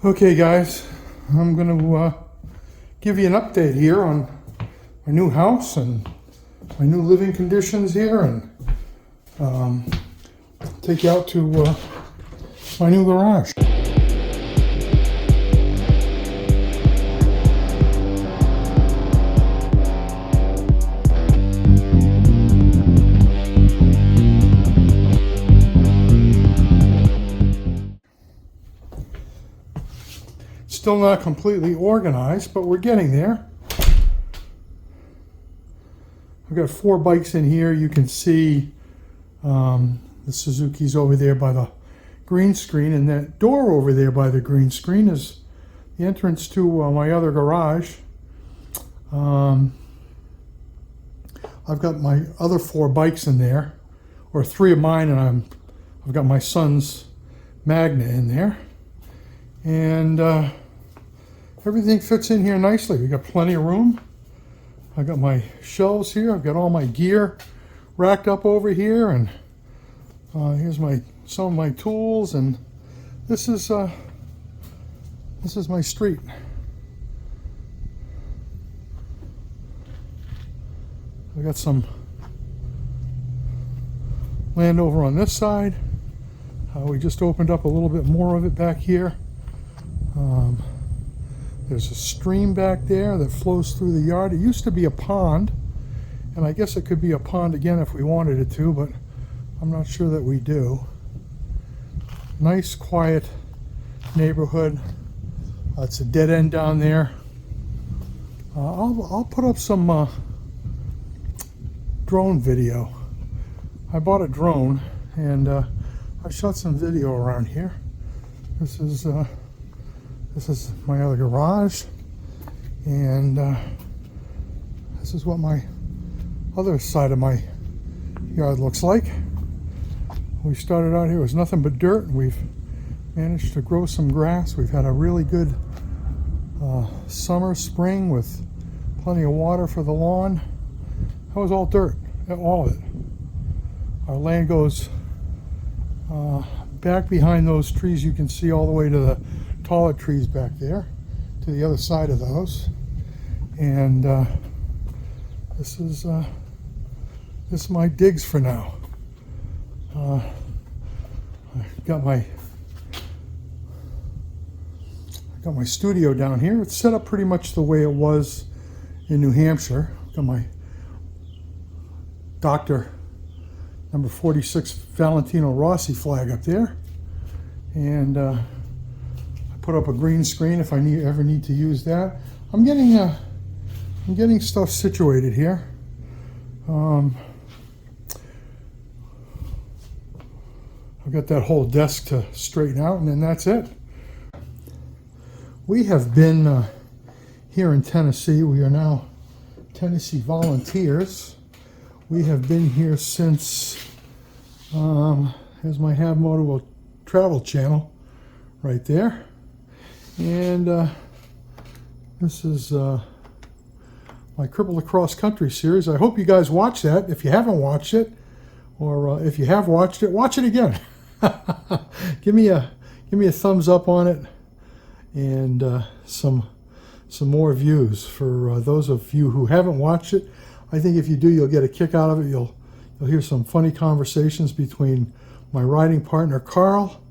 Okay guys, I'm going to give you an update here on my new house and my new living conditions here, and take you out to my new garage. Still not completely organized, but we're getting there. I've got 4 bikes in here. You can see the Suzuki's over there by the green screen, and that door over there by the green screen is the entrance to my other garage. I've got my other 4 bikes in there, or 3 of mine, and I've got my son's Magna in there, and everything fits in here nicely. We got plenty of room. I got my shelves here. I've got all my gear racked up over here, and here's some of my tools, and this is my street. I got some land over on this side. We just opened up a little bit more of it back here. There's a stream back there that flows through the yard. It used to be a pond, and I guess it could be a pond again if we wanted it to, but I'm not sure that we do. Nice, quiet neighborhood. It's a dead end down there. I'll put up some drone video. I bought a drone, and I shot some video around here. This is my other garage, and this is what my other side of my yard looks like. We started out here, it was nothing but dirt, and we've managed to grow some grass. We've had a really good summer, spring, with plenty of water for the lawn. That was all dirt, all of it. Our land goes back behind those trees. You can see all the way to the taller trees back there, to the other side of those, and this is my digs for now. I got my studio down here. It's set up pretty much the way it was in New Hampshire. Got my Dr. number 46 Valentino Rossi flag up there, and put up a green screen if I ever need to use that. I'm getting stuff situated here. I've got that whole desk to straighten out, and then that's it. We have been here in Tennessee. We are now Tennessee volunteers. We have been here since, here's my Have Moto Travel channel right there. And this is my Crippled Across Country series. I hope you guys watch that. If you haven't watched it, or if you have watched it, watch it again. give me a thumbs up on it, and some more views for those of you who haven't watched it. I think if you do, you'll get a kick out of it. You'll hear some funny conversations between my riding partner Carl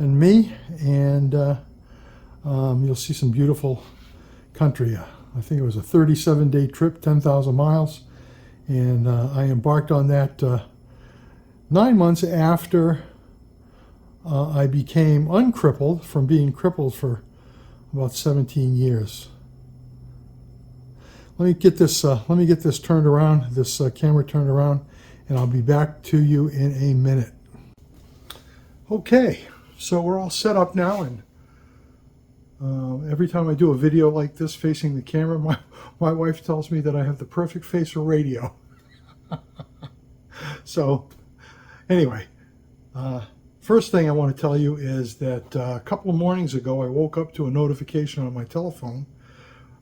and me, and you'll see some beautiful country. I think it was a 37-day trip, 10,000 miles, and I embarked on that 9 months after I became uncrippled from being crippled for about 17 years. Let me get this turned around, this camera turned around, and I'll be back to you in a minute. Okay, so we're all set up now, and every time I do a video like this facing the camera, my wife tells me that I have the perfect face for radio. So anyway, first thing I want to tell you is that a couple of mornings ago I woke up to a notification on my telephone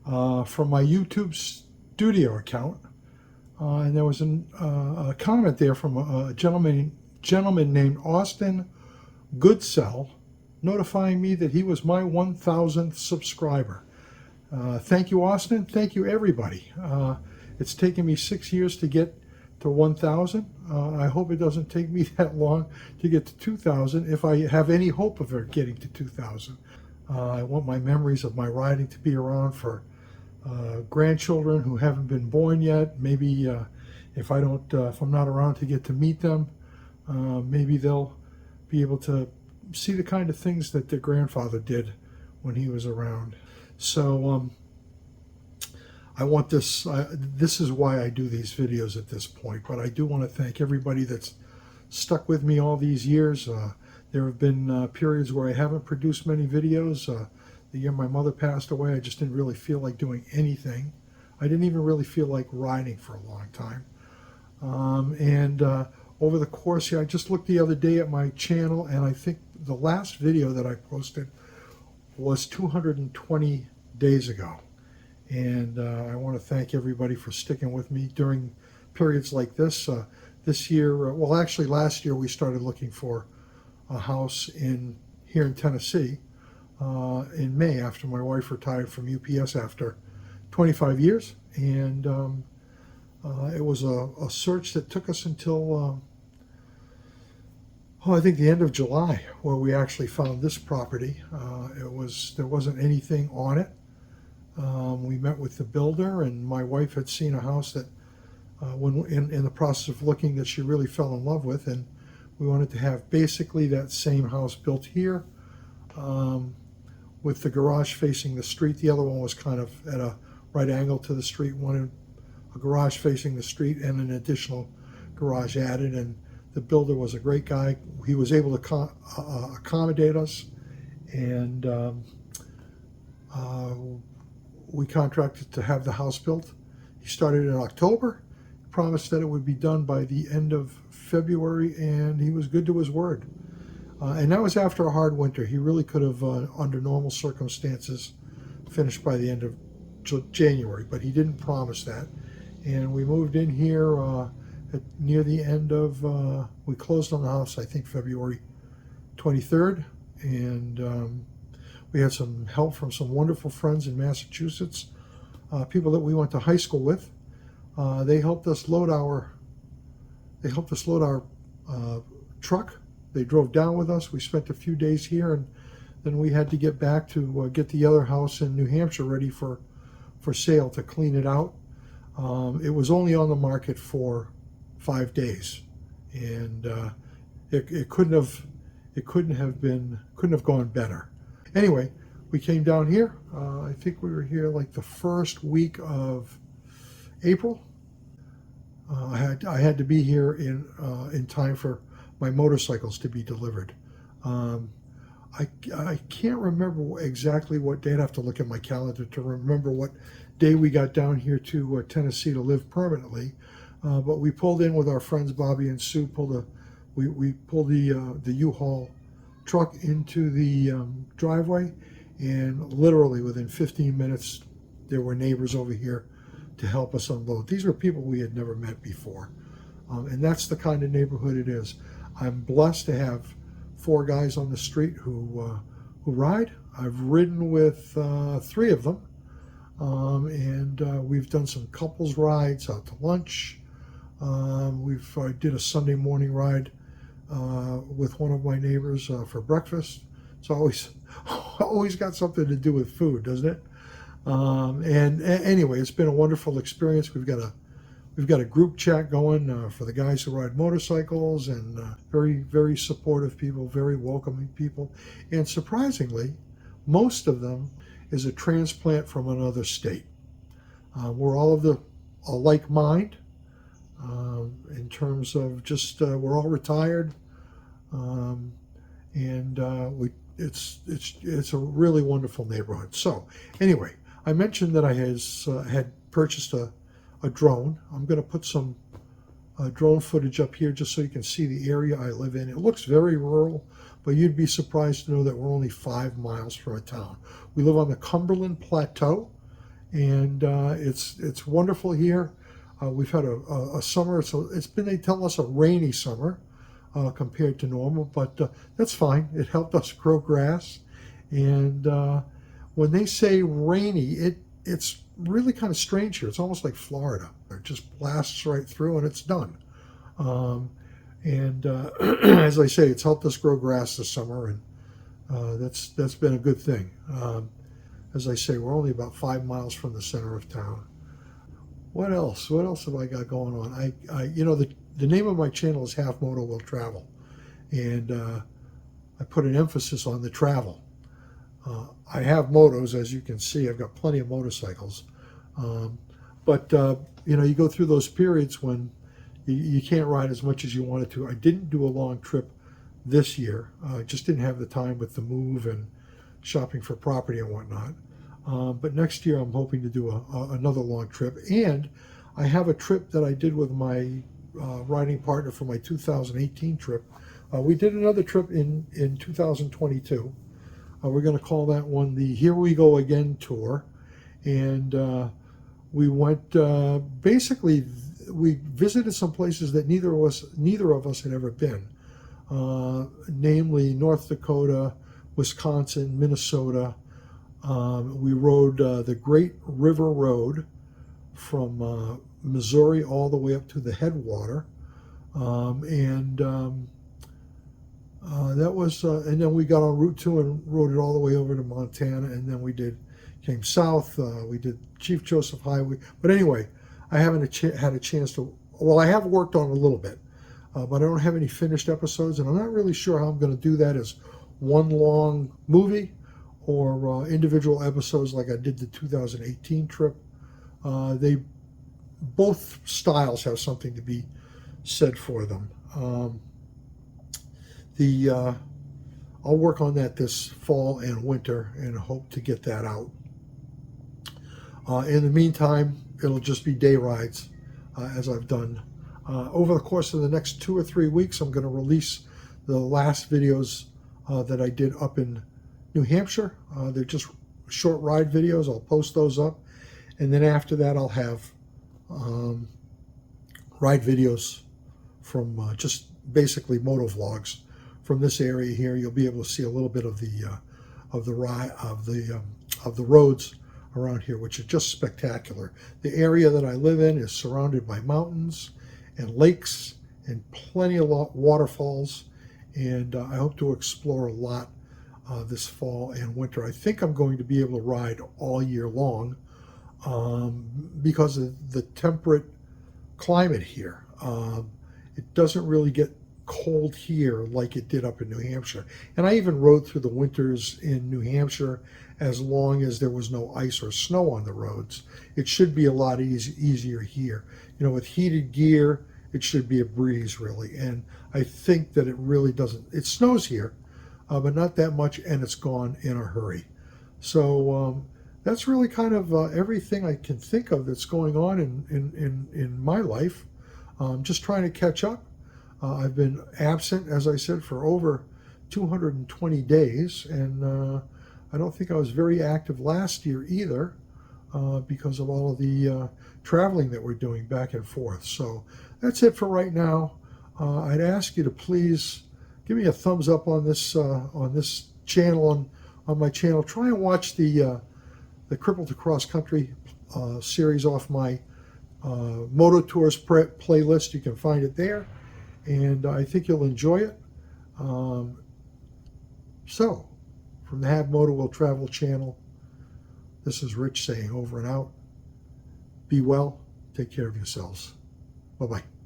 from my YouTube studio account, and there was a comment there from a gentleman named Austin Goodsell, notifying me that he was my 1,000th subscriber. Thank you, Austin. Thank you, everybody. It's taken me 6 years to get to 1,000. I hope it doesn't take me that long to get to 2,000, if I have any hope of it getting to 2,000. I want my memories of my riding to be around for grandchildren who haven't been born yet. Maybe if I'm not around to get to meet them, maybe they'll be able to see the kind of things that their grandfather did when he was around. So I want this, this is why I do these videos at this point, but I do want to thank everybody that's stuck with me all these years. There have been periods where I haven't produced many videos. The year my mother passed away, I just didn't really feel like doing anything. I didn't even really feel like riding for a long time. Over the course here, I just looked the other day at my channel, and I think the last video that I posted was 220 days ago. And I want to thank everybody for sticking with me during periods like this. This year, well, actually last year, we started looking for a house here in Tennessee in May, after my wife retired from UPS after 25 years. And it was a search that took us until I think the end of July, where we actually found this property. There wasn't anything on it. We met with the builder, and my wife had seen a house that when in the process of looking, that she really fell in love with, and we wanted to have basically that same house built here, with the garage facing the street. The other one was kind of at a right angle to the street. Wanted a garage facing the street and an additional garage added, and the builder was a great guy. He was able to accommodate us, and we contracted to have the house built. He started in October, promised that it would be done by the end of February, and he was good to his word. And that was after a hard winter. He really could have, under normal circumstances, finished by the end of January, but he didn't promise that. And we moved in here near the end of, we closed on the house, I think, February 23rd, and we had some help from some wonderful friends in Massachusetts, people that we went to high school with. They helped us load our truck. They drove down with us. We spent a few days here, and then we had to get back to get the other house in New Hampshire ready for sale, to clean it out. It was only on the market for 5 days, and it couldn't have gone better. Anyway, we came down here. I think we were here like the first week of April. I had to be here in time for my motorcycles to be delivered. I can't remember exactly what day. I'd have to look at my calendar to remember what day we got down here to Tennessee to live permanently. But we pulled in with our friends Bobby and Sue. We pulled the U-Haul truck into the driveway, and literally within 15 minutes there were neighbors over here to help us unload. These were people we had never met before, and that's the kind of neighborhood it is. I'm blessed to have 4 guys on the street who ride. I've ridden with 3 of them, and we've done some couples rides out to lunch. I did a Sunday morning ride with one of my neighbors for breakfast. It's always got something to do with food, doesn't it? Anyway, it's been a wonderful experience. We've got a group chat going for the guys who ride motorcycles, and very, very supportive people, very welcoming people, and surprisingly, most of them is a transplant from another state. We're all of the like mind. In terms of just we're all retired, it's a really wonderful neighborhood. So anyway, I mentioned that I had purchased a drone. I'm going to put some drone footage up here just so you can see the area I live in. It looks very rural, but you'd be surprised to know that we're only 5 miles from a town. We live on the Cumberland Plateau, and it's wonderful here. We've had a summer, so it's been, they tell us, a rainy summer. compared to normal, but that's fine. It helped us grow grass. And when they say rainy, it's really kind of strange here. It's almost like Florida. It just blasts right through and it's done. As I say, it's helped us grow grass this summer, and that's been a good thing. As I say, we're only about 5 miles from the center of town. What else? What else have I got going on? The name of my channel is Half Moto Will Travel, and I put an emphasis on the travel. I have motos, as you can see. I've got plenty of motorcycles, but you go through those periods when you can't ride as much as you wanted to. I didn't do a long trip this year. I just didn't have the time with the move and shopping for property and whatnot. But next year I'm hoping to do another long trip. And I have a trip that I did with my riding partner for my 2018 trip. We did another trip in 2022. We're going to call that one the Here We Go Again tour. And we went, basically, we visited some places that neither of us had ever been. Namely North Dakota, Wisconsin, Minnesota. We rode the Great River Road from Missouri all the way up to the headwater, that was, and then we got on Route 2 and rode it all the way over to Montana, and then we came south. We did Chief Joseph Highway, but anyway, I haven't had a chance to. Well, I have worked on it a little bit, but I don't have any finished episodes, and I'm not really sure how I'm going to do that as one long movie or individual episodes like I did the 2018 trip. They both styles have something to be said for them. I'll work on that this fall and winter and hope to get that out. In the meantime, it'll just be day rides as I've done. Over the course of the next 2 or 3 weeks, I'm going to release the last videos that I did up in New Hampshire. They're just short ride videos. I'll post those up. And then after that, I'll have ride videos from just basically moto vlogs from this area here. You'll be able to see a little bit of the roads around here, which are just spectacular. The area that I live in is surrounded by mountains and lakes and plenty of waterfalls, and I hope to explore a lot this fall and winter. I think I'm going to be able to ride all year long because of the temperate climate here. It doesn't really get cold here like it did up in New Hampshire. And I even rode through the winters in New Hampshire as long as there was no ice or snow on the roads. It should be a lot easier here. With heated gear, it should be a breeze, really. And I think that it really doesn't. It snows here, but not that much, and it's gone in a hurry. So that's really kind of everything I can think of that's going on in my life. Just trying to catch up. I've been absent, as I said, for over 220 days, and I don't think I was very active last year either because of all of the traveling that we're doing back and forth. So that's it for right now. I'd ask you to please give me a thumbs up on this channel, on my channel. Try and watch the Crippled to Cross Country series off my Moto Tours playlist. You can find it there, and I think you'll enjoy it. So, from the Have Moto Will Travel channel, this is Rich saying over and out. Be well. Take care of yourselves. Bye-bye.